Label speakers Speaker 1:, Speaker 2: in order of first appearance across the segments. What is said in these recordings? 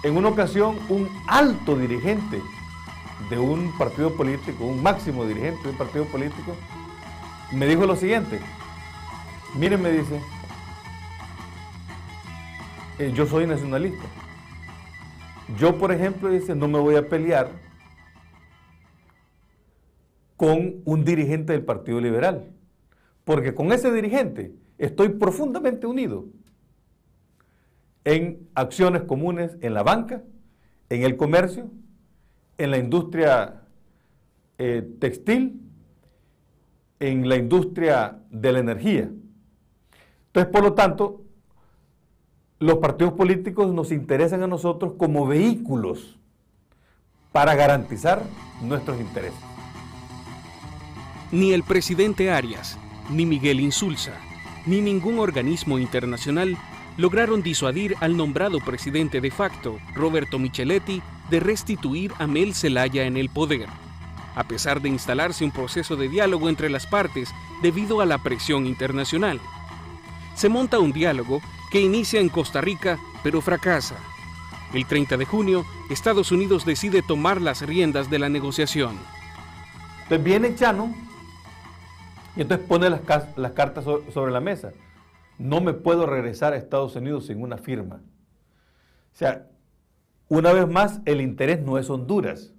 Speaker 1: En una ocasión, un alto dirigente de un partido político, un máximo dirigente de un partido político, me dijo lo siguiente: miren, me dice, yo soy nacionalista. Yo, por ejemplo, dice, no me voy a pelear con un dirigente del Partido Liberal, porque con ese dirigente estoy profundamente unido en acciones comunes en la banca, en el comercio, en la industria textil, en la industria de la energía. Entonces, por lo tanto, los partidos políticos nos interesan a nosotros como vehículos para garantizar nuestros intereses.
Speaker 2: Ni el presidente Arias, ni Miguel Insulza, ni ningún organismo internacional lograron disuadir al nombrado presidente de facto, Roberto Micheletti, de restituir a Mel Zelaya en el poder, a pesar de instalarse un proceso de diálogo entre las partes debido a la presión internacional. Se monta un diálogo que inicia en Costa Rica, pero fracasa. El 30 de junio, Estados Unidos decide tomar las riendas de la negociación.
Speaker 1: Entonces viene Chano y entonces pone las cartas sobre la mesa. No me puedo regresar a Estados Unidos sin una firma. O sea, una vez más, el interés no es Honduras,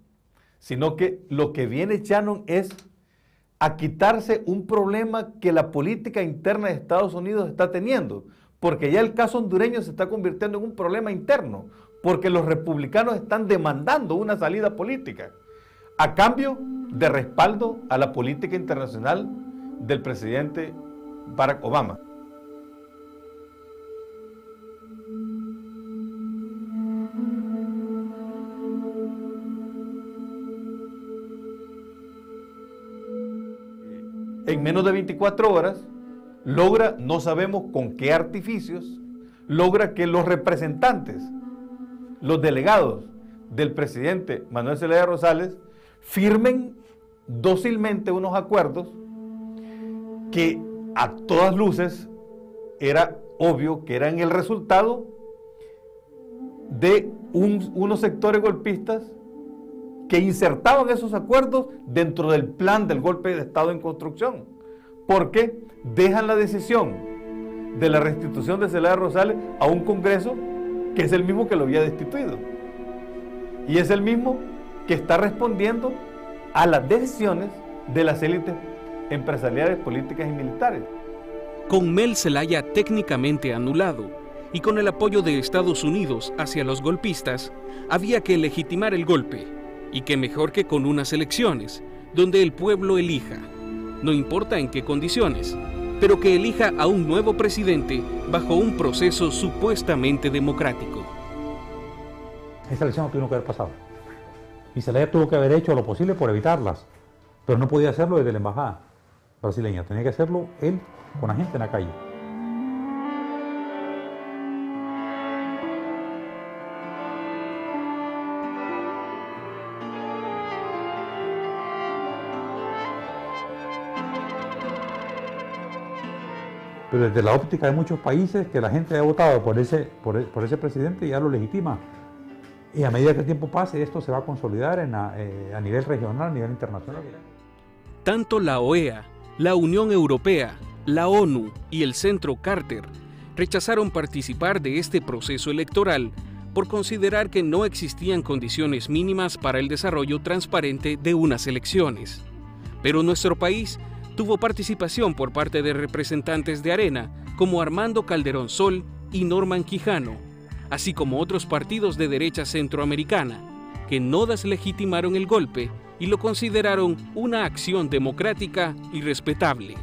Speaker 1: sino que lo que viene Chano es a quitarse un problema que la política interna de Estados Unidos está teniendo, porque ya el caso hondureño se está convirtiendo en un problema interno, porque los republicanos están demandando una salida política, a cambio de respaldo a la política internacional del presidente Barack Obama. En menos de 24 horas, logra, no sabemos con qué artificios, logra que los representantes, los delegados del presidente Manuel Zelaya Rosales, firmen dócilmente unos acuerdos que a todas luces era obvio que eran el resultado de unos sectores golpistas que insertaban esos acuerdos dentro del plan del golpe de Estado en construcción, porque dejan la decisión de la restitución de Zelaya Rosales a un Congreso que es el mismo que lo había destituido y es el mismo que está respondiendo a las decisiones de las élites empresariales, políticas y militares.
Speaker 2: Con Mel Zelaya técnicamente anulado y con el apoyo de Estados Unidos hacia los golpistas, había que legitimar el golpe. Y qué mejor que con unas elecciones, donde el pueblo elija, no importa en qué condiciones, pero que elija a un nuevo presidente bajo un proceso supuestamente democrático.
Speaker 3: Esa elección no tuvo que haber pasado. Y Zelaya tuvo que haber hecho lo posible por evitarlas, pero no podía hacerlo desde la embajada brasileña, tenía que hacerlo él con la gente en la calle. Pero desde la óptica de muchos países que la gente ha votado por ese presidente ya lo legitima. Y a medida que el tiempo pase, esto se va a consolidar a nivel regional, a nivel internacional.
Speaker 2: Tanto la OEA, la Unión Europea, la ONU y el Centro Carter rechazaron participar de este proceso electoral por considerar que no existían condiciones mínimas para el desarrollo transparente de unas elecciones. Pero nuestro país tuvo participación por parte de representantes de Arena como Armando Calderón Sol y Norman Quijano, así como otros partidos de derecha centroamericana, que no deslegitimaron el golpe y lo consideraron una acción democrática y respetable.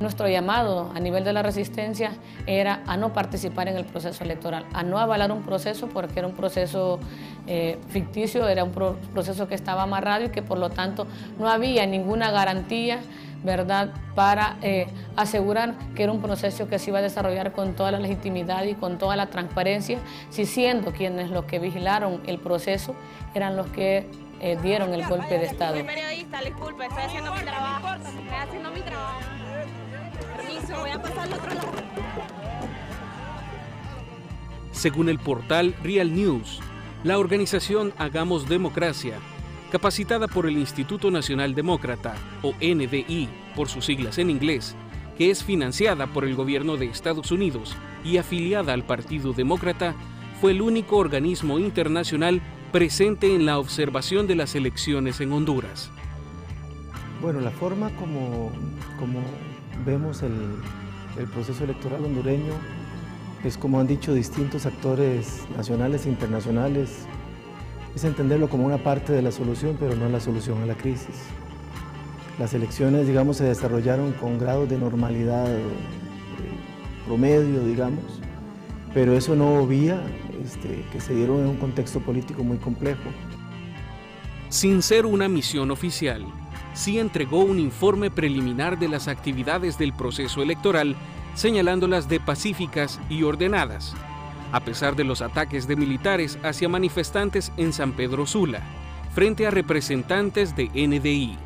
Speaker 4: Nuestro llamado a nivel de la resistencia era a no participar en el proceso electoral, a no avalar un proceso porque era un proceso ficticio, era un proceso que estaba amarrado y que por lo tanto no había ninguna garantía, ¿verdad?, para asegurar que era un proceso que se iba a desarrollar con toda la legitimidad y con toda la transparencia, si siendo quienes los que vigilaron el proceso eran los que dieron el golpe de Estado.
Speaker 5: Soy periodista, disculpe, estoy haciendo mi trabajo. Estoy haciendo mi trabajo. Permiso, voy a pasar al otro lado.
Speaker 2: Según el portal Real News, La organización Hagamos Democracia, capacitada por el Instituto Nacional Demócrata, o NDI por sus siglas en inglés, que es financiada por el gobierno de Estados Unidos y afiliada al Partido Demócrata, fue el único organismo internacional presente en la observación de las elecciones en Honduras.
Speaker 6: Bueno, la forma como vemos el proceso electoral hondureño es, como han dicho distintos actores nacionales e internacionales, es entenderlo como una parte de la solución, pero no la solución a la crisis. Las elecciones, digamos, se desarrollaron con grados de normalidad promedio, digamos, pero eso no obvia que se dieron en un contexto político muy complejo.
Speaker 2: Sin ser una misión oficial, sí entregó un informe preliminar de las actividades del proceso electoral, señalándolas de pacíficas y ordenadas, a pesar de los ataques de militares hacia manifestantes en San Pedro Sula, frente a representantes de NDI.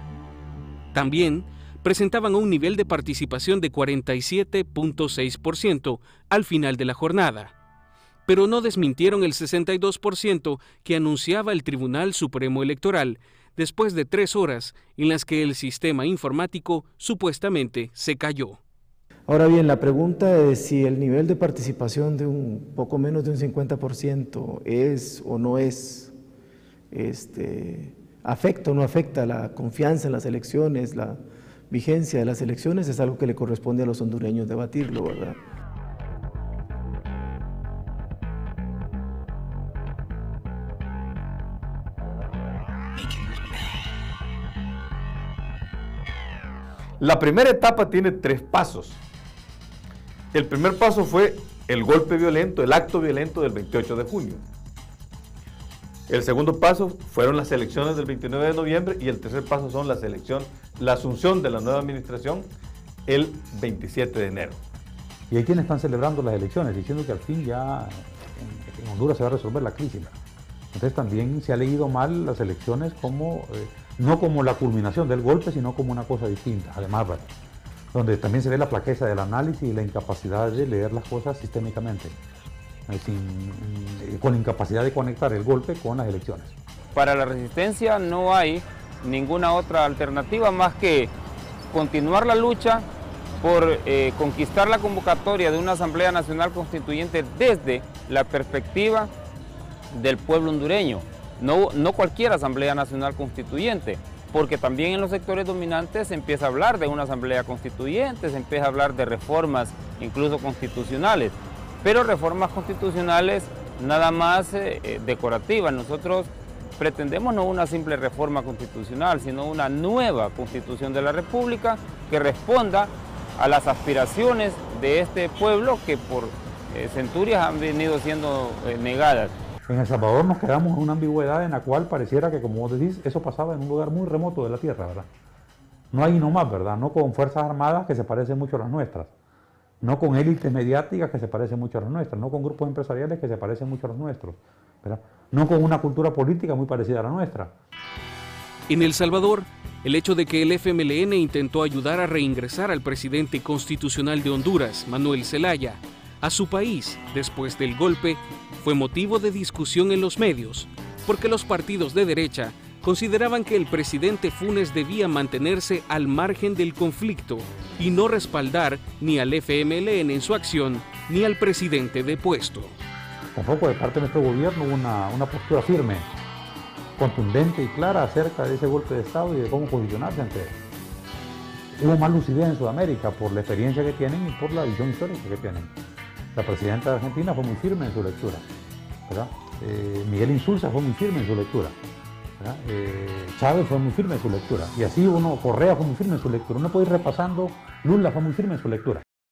Speaker 2: También presentaban un nivel de participación de 47.6% al final de la jornada, pero no desmintieron el 62% que anunciaba el Tribunal Supremo Electoral después de 3 horas en las que el sistema informático supuestamente se cayó.
Speaker 6: Ahora bien, la pregunta de si el nivel de participación de un poco menos de un 50% es o no es, afecta o no afecta la confianza en las elecciones, la vigencia de las elecciones, es algo que le corresponde a los hondureños debatirlo, ¿verdad?
Speaker 1: La primera etapa tiene 3 pasos. El primer paso fue el golpe violento, el acto violento del 28 de junio. El segundo paso fueron las elecciones del 29 de noviembre y el tercer paso son la asunción de la nueva administración el 27 de enero.
Speaker 3: Y hay quienes están celebrando las elecciones, diciendo que al fin ya en Honduras se va a resolver la crisis. Entonces también se ha leído mal las elecciones como, no como la culminación del golpe, sino como una cosa distinta, además, ¿verdad? Donde también se ve la flaqueza del análisis y la incapacidad de leer las cosas sistémicamente, con incapacidad de conectar el golpe con las elecciones.
Speaker 7: Para la resistencia no hay ninguna otra alternativa más que continuar la lucha por conquistar la convocatoria de una Asamblea Nacional Constituyente desde la perspectiva del pueblo hondureño, no cualquier Asamblea Nacional Constituyente, porque también en los sectores dominantes se empieza a hablar de una Asamblea Constituyente, se empieza a hablar de reformas incluso constitucionales, pero reformas constitucionales nada más decorativas. Nosotros pretendemos no una simple reforma constitucional, sino una nueva Constitución de la República que responda a las aspiraciones de este pueblo que por centurias han venido siendo negadas.
Speaker 3: En El Salvador nos quedamos en una ambigüedad en la cual pareciera que, como vos decís, eso pasaba en un lugar muy remoto de la tierra, ¿verdad? No ahí nomás, ¿verdad? No con fuerzas armadas que se parecen mucho a las nuestras, no con élites mediáticas que se parecen mucho a las nuestras, no con grupos empresariales que se parecen mucho a los nuestros, ¿verdad? No con una cultura política muy parecida a la nuestra.
Speaker 2: En El Salvador, el hecho de que el FMLN intentó ayudar a reingresar al presidente constitucional de Honduras, Manuel Zelaya, a su país después del golpe, fue motivo de discusión en los medios, porque los partidos de derecha consideraban que el presidente Funes debía mantenerse al margen del conflicto y no respaldar ni al FMLN en su acción ni al presidente depuesto.
Speaker 3: Tampoco de parte de nuestro gobierno hubo una postura firme, contundente y clara acerca de ese golpe de Estado y de cómo posicionarse ante él. Hubo más lucidez en Sudamérica por la experiencia que tienen y por la visión histórica que tienen. La presidenta de Argentina fue muy firme en su lectura, ¿verdad? Miguel Insulza fue muy firme en su lectura, ¿verdad? Chávez fue muy firme en su lectura, y así Correa fue muy firme en su lectura. Uno puede ir repasando, Lula fue muy firme en su lectura.